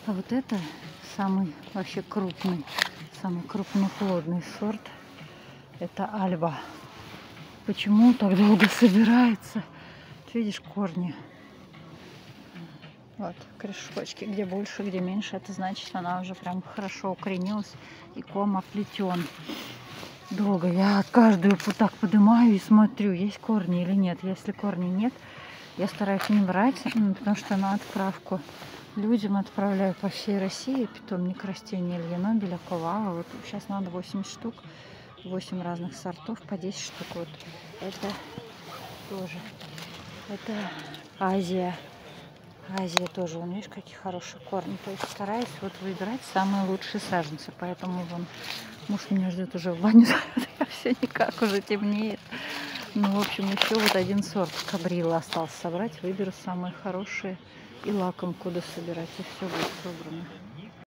А вот это самый вообще крупный, самый крупноплодный сорт. Это Альба. Почему так долго собирается? Видишь, корни. Вот, корешочки. Где больше, где меньше. Это значит, она уже прям хорошо укоренилась. И ком оплетен. Долго. Я каждую вот так поднимаю и смотрю, есть корни или нет. Если корней нет, я стараюсь не брать, потому что на отправку людям отправляю по всей России питомник растений Ильи Нобеля, Ковала. Вот сейчас надо 80 штук, 8 разных сортов, по 10 штук. Вот это тоже. Это Азия. Азия тоже, вон, видишь, какие хорошие корни. То есть стараюсь вот выбирать самые лучшие саженцы. Поэтому вон муж меня ждет уже в баню. Я все никак, уже темнеет. Ну, в общем, еще вот один сорт кабрила остался собрать. Выберу самые хорошие и лакомку собирать. И все будет собрано.